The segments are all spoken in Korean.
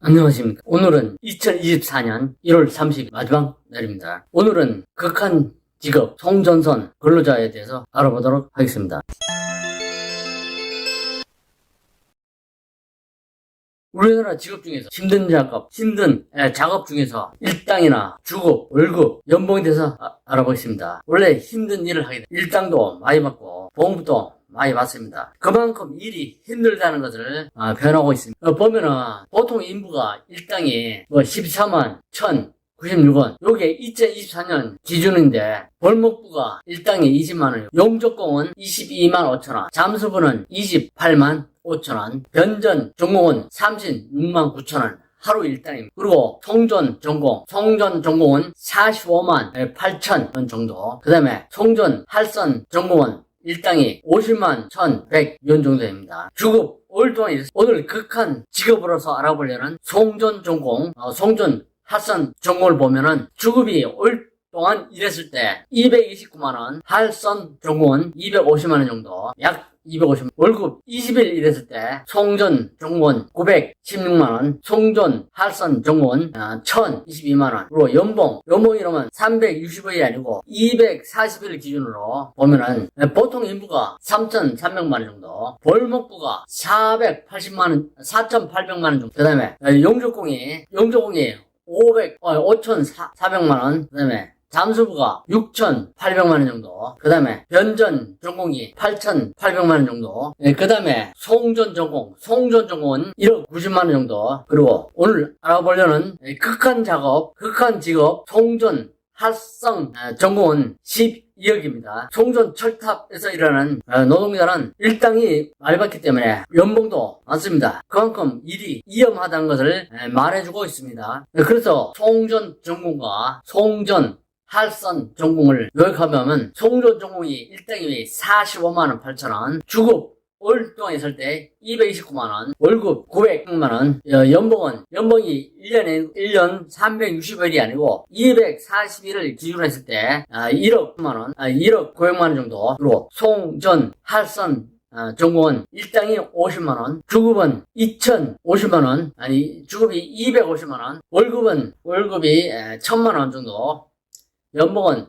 안녕하십니까. 오늘은 2024년 1월 30일 마지막 날입니다. 오늘은 극한 직업 송전선 근로자에 대해서 알아보도록 하겠습니다. 우리나라 직업 중에서 힘든 작업 중에서 일당이나 주급, 월급, 연봉에 대해서 알아보겠습니다. 원래 힘든 일을 하게 되면 일당도 많이 받고 보험도 많이 받습니다. 그만큼 일이 힘들다는 것을 표현하고 있습니다. 보면은 보통 인부가 일당이 14만 1,096원, 요게 2024년 기준인데 벌목부가 일당이 20만원, 용적공은 22만 5천원, 잠수부는 28만 5천원, 변전 종공은 36만 9천원, 하루 일당입니다. 그리고 송전 전공은 45만 8천 원 정도. 그 다음에 송전 할선 전공은 일당이 50만 1,100원 정도 됩니다. 주급 오랫동안 오늘 극한 직업으로서 알아보려는 송전 할선 전공을 보면은 주급이 오랫동안 일했을 때 229만원, 할선 전공은 250만원 정도, 약 250만원, 월급 20일 일했을 때 송전 전공은 916만원, 송전 할선 전공은 1,022만원, 그리고 연봉이라면 360일이 아니고 240일 기준으로 보면은 보통 인부가 3,300만원 정도, 벌목부가 4,800만원 정도, 그 다음에 용적공이 5,400만원, 그 다음에 잠수부가 6,800만원 정도, 그 다음에 변전 전공이 8,800만원 정도, 그 다음에 송전 전공은 1억 90만원 정도. 그리고 오늘 알아보려는 극한 직업 송전 할성 전공은 12억입니다. 송전 철탑에서 일하는 노동자는 일당이 많이 받기 때문에 연봉도 많습니다. 그만큼 일이 위험하다는 것을 말해주고 있습니다. 그래서 송전 전공과 송전 할선 전공을 요약하면 송전 전공이 일당이 45만원 8천원, 주급 오랫동안 있을 때 229만원, 월급 900만원, 연봉이 1년 360일이 아니고 240일을 기준으로 했을 때 1억 900만원 정도. 그리고 송전 할선 전공은 일당이 50만원, 주급은 2,050만원, 주급이 250만원, 월급이 1,000만원 정도, 연봉은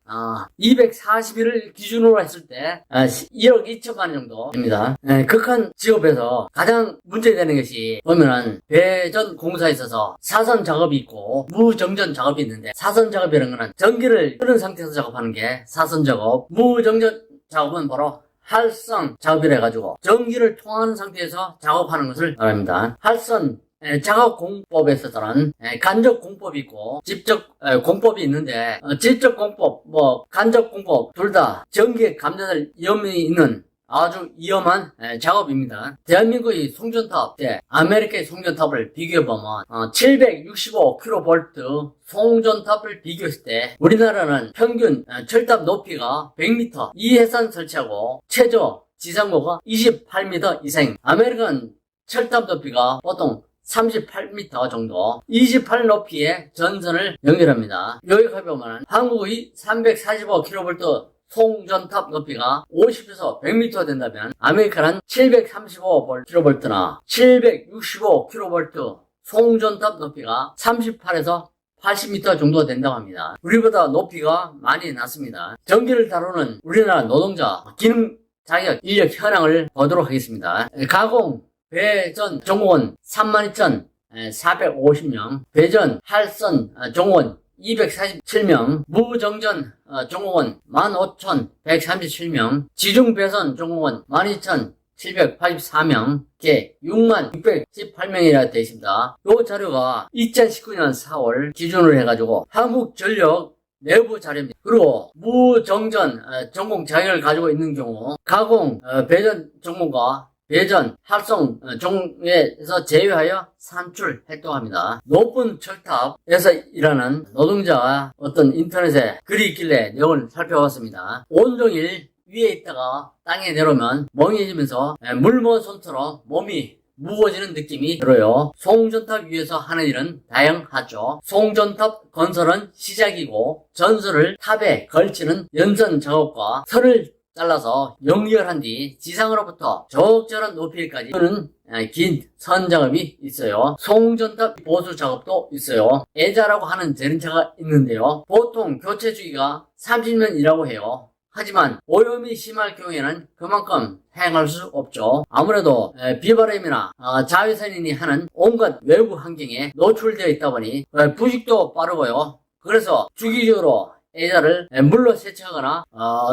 240일을 기준으로 했을 때 1억 2천만 원 정도 됩니다. 극한 직업에서 가장 문제되는 것이 보면은 배전 공사에 있어서 사선 작업이 있고 무정전 작업이 있는데, 사선 작업이라는 거는 전기를 끄는 상태에서 작업하는 게 사선 작업, 무정전 작업은 바로 할선 작업이라 해가지고 전기를 통하는 상태에서 작업하는 것을 말합니다. 할선 작업 공법에서는 간접 공법이 있고 직접 공법이 있는데, 직접 공법, 간접 공법 둘 다 전기에 감전될 위험이 있는 아주 위험한 작업입니다. 대한민국의 송전탑 때 아메리카의 송전탑을 비교해보면 765kV 송전탑을 비교했을 때 우리나라는 평균 철탑 높이가 100m 이해선 설치하고 최저 지상고가 28m 이상, 아메리칸 철탑 높이가 보통 38m 정도, 28 높이의 전선을 연결합니다. 여기까지 보면 한국의 345kV 송전탑 높이가 50에서 100m 된다면 아메리카는 735kV나 765kV 송전탑 높이가 38에서 80m 정도 된다고 합니다. 우리보다 높이가 많이 낮습니다. 전기를 다루는 우리나라 노동자 기능 자격 인력 현황을 보도록 하겠습니다. 가공 배전 전공은 32,450명, 배전 할선 전공은 247명, 무정전 전공은 15,137명, 지중배선 전공은 12,784명, 개 66,618명이라 되어 있습니다. 이 자료가 2019년 4월 기준으로 해가지고 한국전력 내부 자료입니다. 그리고 무정전 전공 자격을 가지고 있는 경우 가공 배전 전공과 배전, 합성 종에서 제외하여 산출 활동합니다. 높은 철탑에서 일하는 노동자가 어떤 인터넷에 글이 있길래 내용을 살펴봤습니다. 온종일 위에 있다가 땅에 내려오면 멍해지면서 물먼 손처럼 몸이 무거워지는 느낌이 들어요. 송전탑 위에서 하는 일은 다양하죠. 송전탑 건설은 시작이고 전선을 탑에 걸치는 연선 작업과 선을 잘라서 연결한 뒤 지상으로부터 적절한 높이까지 또는 긴 선 작업이 있어요. 송전탑 보수 작업도 있어요. 애자라고 하는 전차가 있는데요. 보통 교체 주기가 30년이라고 해요. 하지만 오염이 심할 경우에는 그만큼 사용할 수 없죠. 아무래도 비바람이나 자외선인이 하는 온갖 외부 환경에 노출되어 있다 보니 부식도 빠르고요. 그래서 주기적으로 애자를 물로 세척하거나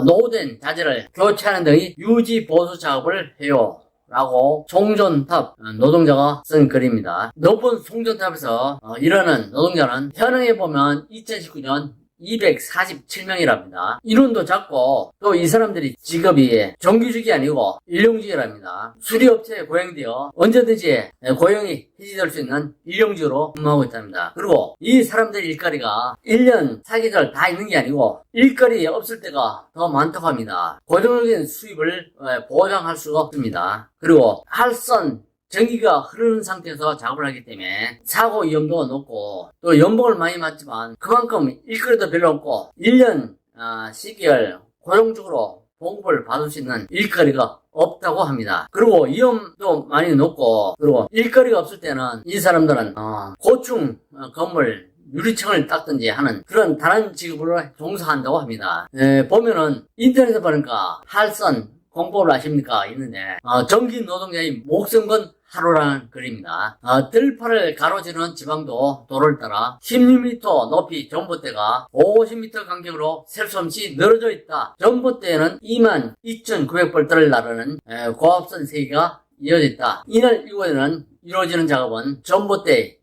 노후된 자재를 교체하는 등의 유지 보수 작업을 해요. 라고 송전탑 노동자가 쓴 글입니다. 높은 송전탑에서 일하는 노동자는 현황에 보면 2019년 247명이랍니다. 인원도 작고 또 이 사람들이 직업이 정규직이 아니고 일용직이랍니다. 수리업체에 고용되어 언제든지 고용이 해지될 수 있는 일용직으로 근무하고 있답니다. 그리고 이 사람들 일거리가 1년 사계절 다 있는 게 아니고 일거리 없을 때가 더 많다고 합니다. 고정적인 수입을 보장할 수가 없습니다. 그리고 할선 전기가 흐르는 상태에서 작업을 하기 때문에 사고 위험도가 높고 또 연봉을 많이 받지만 그만큼 일거리도 별로 없고 1년 10개월 고용적으로 봉급을 받을 수 있는 일거리가 없다고 합니다. 그리고 위험도 많이 높고 그리고 일거리가 없을 때는 이 사람들은 고층 건물 유리창을 닦든지 하는 그런 다른 직업으로 종사한다고 합니다. 보면은 인터넷에 보니까 할선 공법을 아십니까? 있는데 전기 노동자의 목숨 건 하루라는 글입니다. 들판을 가로지르는 지방도 도로를 따라 16m 높이 전봇대가 50m 간격으로 셀 수 없이 늘어져 있다. 전봇대에는 22,900볼트를 나르는 고압선 3개가 이어져 있다. 이날 이곳에는 이루어지는 작업은 전봇대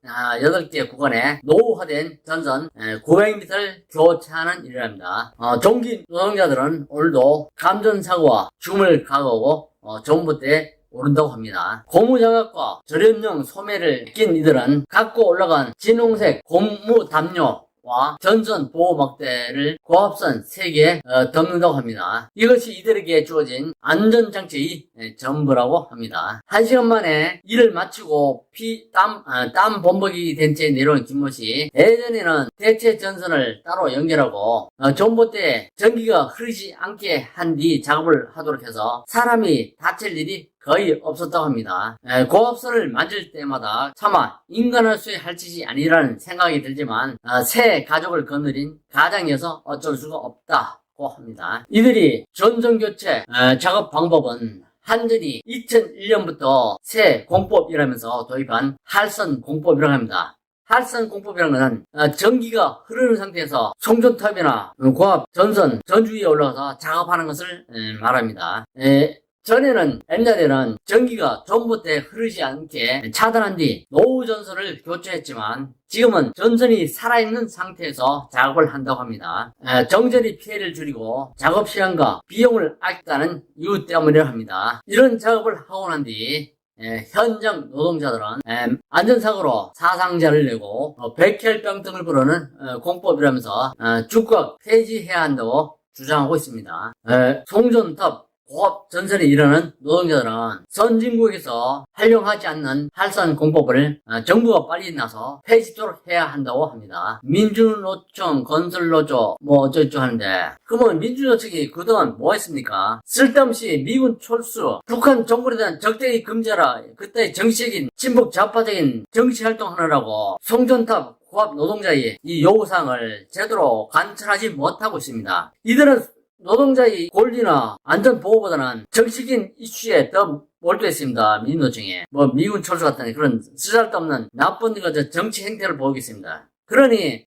8개 구간에 노후화된 전선 900m를 교체하는 일이랍니다. 전기 노동자들은 오늘도 감전사고와 죽음을 각오하고 전봇대에 오른다고 합니다. 고무장갑과 절연용 소매를 낀 이들은 갖고 올라간 진홍색 고무 담요와 전선 보호 막대를 고압선 3개에 덮는다고 합니다. 이것이 이들에게 주어진 안전장치의 전부라고 합니다. 1시간 만에 일을 마치고 땀 범벅이 된 채 내려온 김모씨, 예전에는 대체 전선을 따로 연결하고 전봇대에 전기가 흐르지 않게 한 뒤 작업을 하도록 해서 사람이 다칠 일이 거의 없었다고 합니다. 고압선을 만질 때마다 차마 인간할 수 할 짓이 아니라는 생각이 들지만 새 가족을 거느린 가장이어서 어쩔 수가 없다고 합니다. 이들이 전선교체 작업 방법은 한전이 2001년부터 새 공법이라면서 도입한 할선 공법이라고 합니다. 할선 공법이라는 것은 전기가 흐르는 상태에서 송전탑이나 고압 전선 전주 위에 올라가서 작업하는 것을 말합니다. 전에는 옛날에는 전기가 전봇대에 흐르지 않게 차단한 뒤 노후 전선을 교체했지만 지금은 전선이 살아있는 상태에서 작업을 한다고 합니다. 정전이 피해를 줄이고 작업 시간과 비용을 아꼈다는 이유 때문이라고 합니다. 이런 작업을 하고 난 뒤 현장 노동자들은 안전사고로 사상자를 내고 백혈병 등을 부르는 공법이라면서 즉각 폐지해야 한다고 주장하고 있습니다. 송전탑 고압 전선에 일하는 노동자들은 선진국에서 활용하지 않는 할선 공법을 정부가 빨리 나서 폐지토록 해야 한다고 합니다. 민주노총, 건설노조 어쩌고 하는데 그러면 민주노총이 그동안 뭐 했습니까? 쓸데없이 미군 철수, 북한 정부에 대한 적대기 금지하라, 그때 정치적인 친북 좌파적인 정치활동하느라고 송전탑 고압 노동자의 이 요구사항을 제대로 관철하지 못하고 있습니다. 이들은 노동자의 권리나 안전보호보다는 정치적인 이슈에 더 몰두했습니다. 민주노총에 미군 철수 같은 그런 쓰잘데없는 나쁜 정치 행태를 보이고 있습니다. 그러니